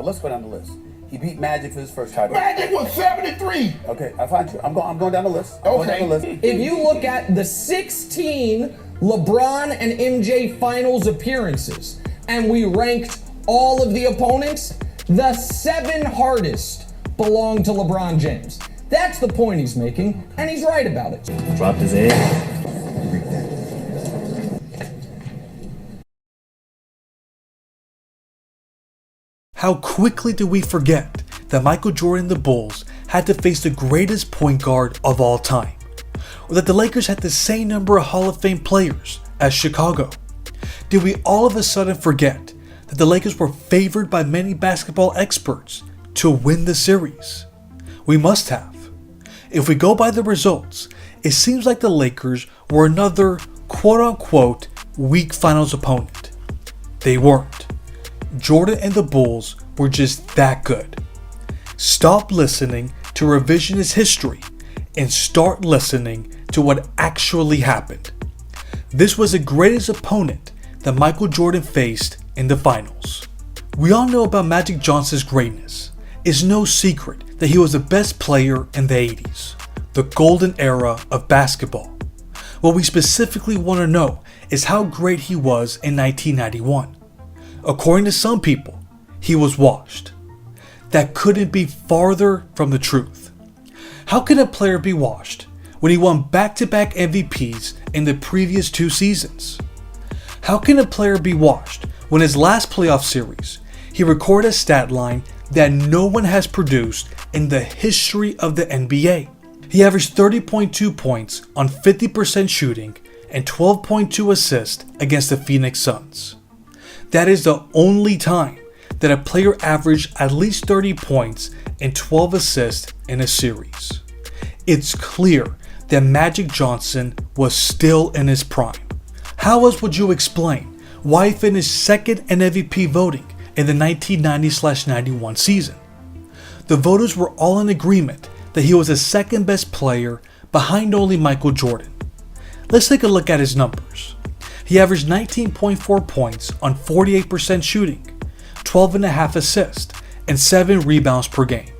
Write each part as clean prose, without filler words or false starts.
let's go down the list. He beat Magic for his first title. Magic was 73. Okay, I find you. I'm going down the list. If you look at the 16 LeBron and MJ finals appearances, and we ranked all of the opponents, the 7 hardest belong to LeBron James. That's the point he's making, and he's right about it. Dropped his egg. How quickly do we forget that Michael Jordan and the Bulls had to face the greatest point guard of all time? Or that the Lakers had the same number of Hall of Fame players as Chicago? Did we all of a sudden forget that the Lakers were favored by many basketball experts to win the series? We must have. If we go by the results, it seems like the Lakers were another quote-unquote weak finals opponent. They weren't. Jordan and the Bulls were just that good. Stop listening to revisionist history and start listening to what actually happened. This was the greatest opponent that Michael Jordan faced in the finals. We all know about Magic Johnson's greatness. It's no secret that he was the best player in the 80s, the golden era of basketball. What we specifically want to know is how great he was in 1991. According to some people, he was washed. That couldn't be farther from the truth. How can a player be washed when he won back-to-back MVPs in the previous 2 seasons? How can a player be washed when his last playoff series, he recorded a stat line that no one has produced in the history of the NBA? He averaged 30.2 points on 50% shooting and 12.2 assists against the Phoenix Suns. That is the only time that a player averaged at least 30 points and 12 assists in a series. It's clear that Magic Johnson was still in his prime. How else would you explain why he finished second in MVP voting in the 1990-91 season? The voters were all in agreement that he was the second best player behind only Michael Jordan. Let's take a look at his numbers. He averaged 19.4 points on 48% shooting, 12.5 assists, and 7 rebounds per game.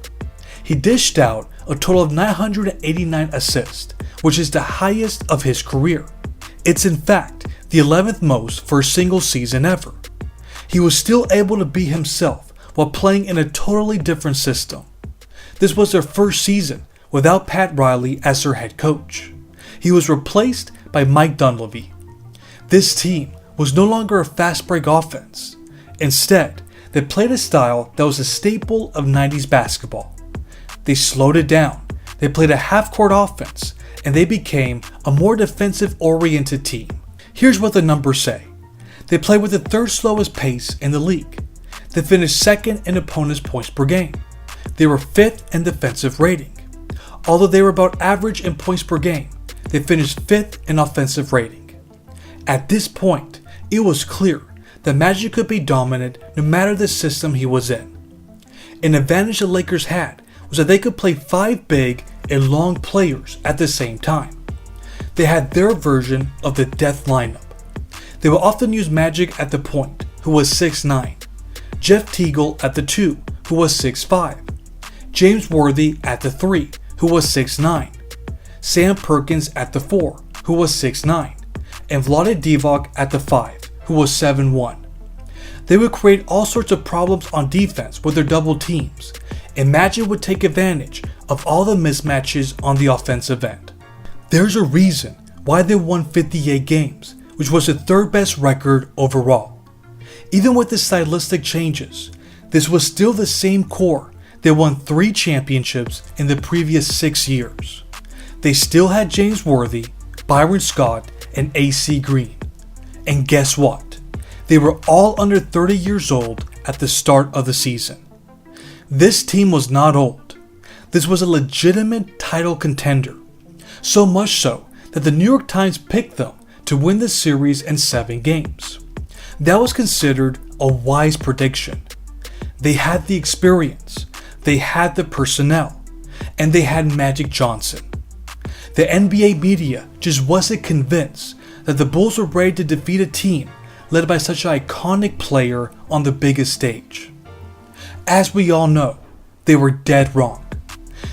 He dished out a total of 989 assists, which is the highest of his career. It's in fact the 11th most for a single season ever. He was still able to be himself while playing in a totally different system. This was their first season without Pat Riley as their head coach. He was replaced by Mike Dunleavy. This team was no longer a fast break offense. Instead, they played a style that was a staple of 90s basketball. They slowed it down, they played a half-court offense, and they became a more defensive-oriented team. Here's what the numbers say. They played with the 3rd slowest pace in the league. They finished 2nd in opponents' points per game. They were 5th in defensive rating. Although they were about average in points per game, they finished 5th in offensive rating. At this point, it was clear that Magic could be dominant no matter the system he was in. An advantage the Lakers had was that they could play 5 big and long players at the same time. They had their version of the death lineup. They would often use Magic at the point, who was 6'9", Jeff Teagle at the 2, who was 6'5", James Worthy at the 3, who was 6'9", Sam Perkins at the 4, who was 6'9", and Vlade Divac at the 5, who was 7'1". They would create all sorts of problems on defense with their double teams, and Magic would take advantage of all the mismatches on the offensive end. There's a reason why they won 58 games, which was the 3rd best record overall. Even with the stylistic changes, this was still the same core that won 3 championships in the previous 6 years. They still had James Worthy, Byron Scott, and AC Green. And guess what? They were all under 30 years old at the start of the season. This team was not old. This was a legitimate title contender. So much so that the New York Times picked them to win the series in 7 games. That was considered a wise prediction. They had the experience, they had the personnel, and they had Magic Johnson. The NBA media just wasn't convinced that the Bulls were ready to defeat a team led by such an iconic player on the biggest stage. As we all know, they were dead wrong.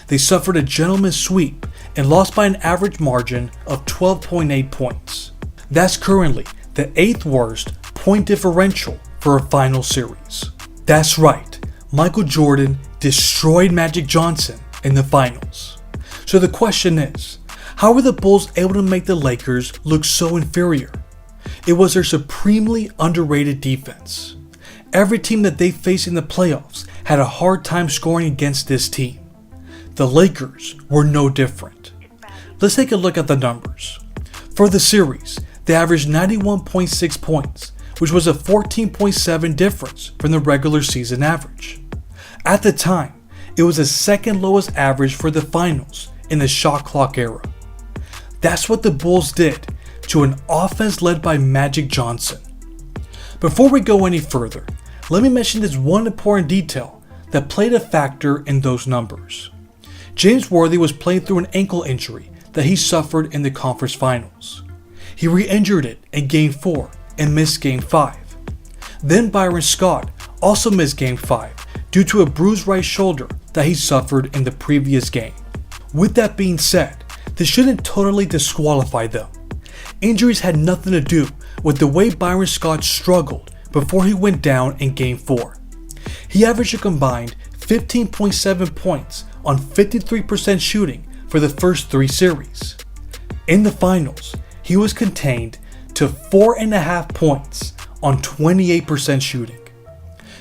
They suffered a gentleman's sweep and lost by an average margin of 12.8 points. That's currently the 8th worst point differential for a final series. That's right, Michael Jordan destroyed Magic Johnson in the finals. So the question is, how were the Bulls able to make the Lakers look so inferior? It was their supremely underrated defense. Every team that they faced in the playoffs had a hard time scoring against this team. The Lakers were no different. Let's take a look at the numbers. For the series, they averaged 91.6 points, which was a 14.7 difference from the regular season average. At the time, it was the second lowest average for the finals in the shot clock era. That's what the Bulls did to an offense led by Magic Johnson. Before we go any further, let me mention this one important detail that played a factor in those numbers. James Worthy was playing through an ankle injury that he suffered in the conference finals. He re-injured it in Game 4 and missed Game 5. Then Byron Scott also missed Game 5 due to a bruised right shoulder that he suffered in the previous game. With that being said, this shouldn't totally disqualify them. Injuries had nothing to do with the way Byron Scott struggled before he went down in Game 4. He averaged a combined 15.7 points on 53% shooting for the first 3 series. In the finals, he was contained to 4.5 points on 28% shooting.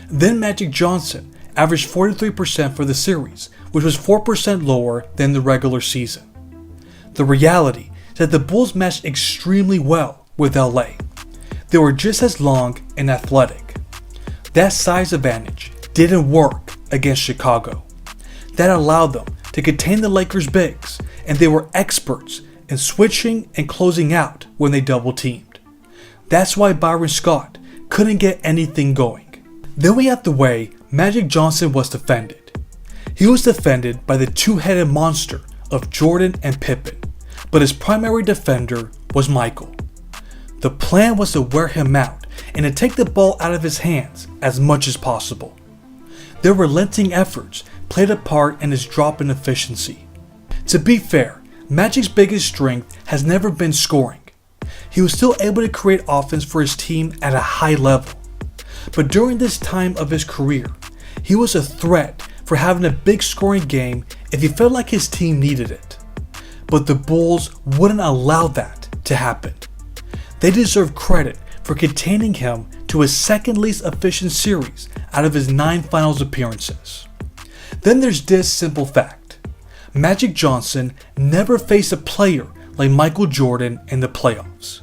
Then Magic Johnson averaged 43% for the series, which was 4% lower than the regular season. The reality is that the Bulls matched extremely well with LA. They were just as long and athletic. That size advantage didn't work against Chicago. That allowed them to contain the Lakers' bigs, and they were experts in switching and closing out when they double teamed. That's why Byron Scott couldn't get anything going. Then we have the way Magic Johnson was defended. He was defended by the two-headed monster of Jordan and Pippen, but his primary defender was Michael. The plan was to wear him out and to take the ball out of his hands as much as possible. Their relenting efforts played a part in his drop in efficiency. To be fair, Magic's biggest strength has never been scoring. He was still able to create offense for his team at a high level. But during this time of his career, he was a threat for having a big scoring game if he felt like his team needed it. But the Bulls wouldn't allow that to happen. They deserve credit for containing him to his second least efficient series out of his 9 finals appearances. Then there's this simple fact. Magic Johnson never faced a player like Michael Jordan in the playoffs.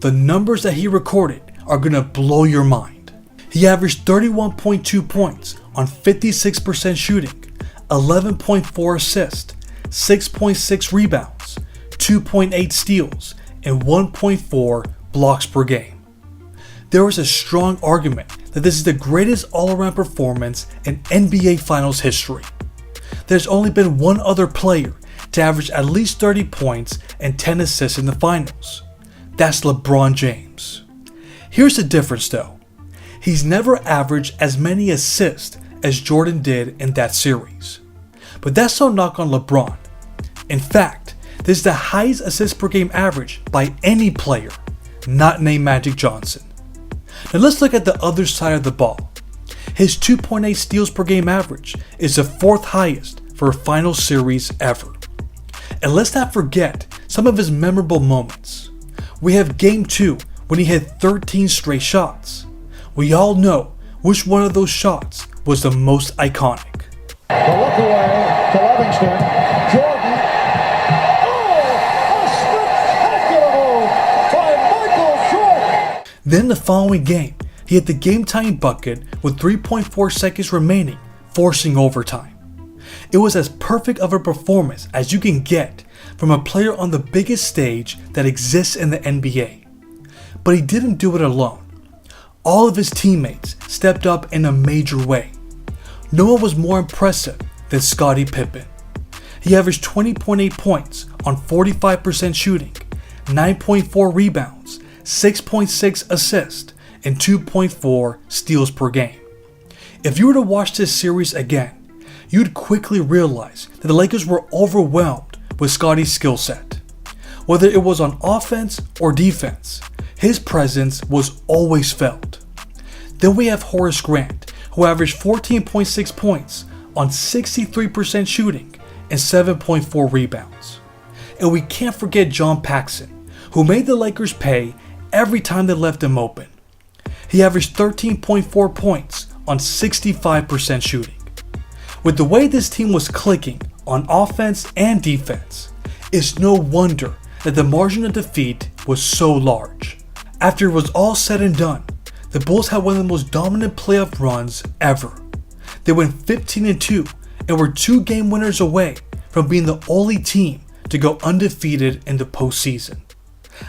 The numbers that he recorded are gonna blow your mind. He averaged 31.2 points on 56% shooting, 11.4 assists, 6.6 rebounds, 2.8 steals, and 1.4 blocks per game. There is a strong argument that this is the greatest all-around performance in NBA Finals history. There's only been one other player to average at least 30 points and 10 assists in the finals. That's LeBron James. Here's the difference though. He's never averaged as many assists as Jordan did in that series. But that's no knock on LeBron. In fact, this is the highest assist per game average by any player, not named Magic Johnson. Now let's look at the other side of the ball. His 2.8 steals per game average is the 4th highest for a final series ever. And let's not forget some of his memorable moments. We have Game 2 when he hit 13 straight shots. We all know which one of those shots was the most iconic. The look away to Livingston. Jordan. Oh, a spectacular move by Michael Jordan. Then the following game, he hit the game-tying bucket with 3.4 seconds remaining, forcing overtime. It was as perfect of a performance as you can get from a player on the biggest stage that exists in the NBA. But he didn't do it alone. All of his teammates stepped up in a major way. No one was more impressive than Scottie Pippen. He averaged 20.8 points on 45% shooting, 9.4 rebounds, 6.6 assists, and 2.4 steals per game. If you were to watch this series again, you'd quickly realize that the Lakers were overwhelmed with Scottie's skill set. Whether it was on offense or defense, his presence was always felt. Then we have Horace Grant, who averaged 14.6 points on 63% shooting and 7.4 rebounds. And we can't forget John Paxson, who made the Lakers pay every time they left him open. He averaged 13.4 points on 65% shooting. With the way this team was clicking on offense and defense, it's no wonder that the margin of defeat was so large. After it was all said and done, the Bulls had one of the most dominant playoff runs ever. They went 15-2 and were 2 game winners away from being the only team to go undefeated in the postseason.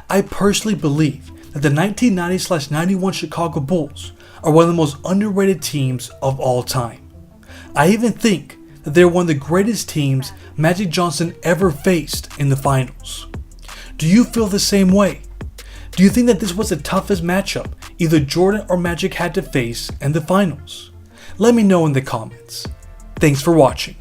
I personally believe that the 1990-91 Chicago Bulls are one of the most underrated teams of all time. I even think that they're one of the greatest teams Magic Johnson ever faced in the finals. Do you feel the same way? Do you think that this was the toughest matchup either Jordan or Magic had to face in the finals? Let me know in the comments. Thanks for watching.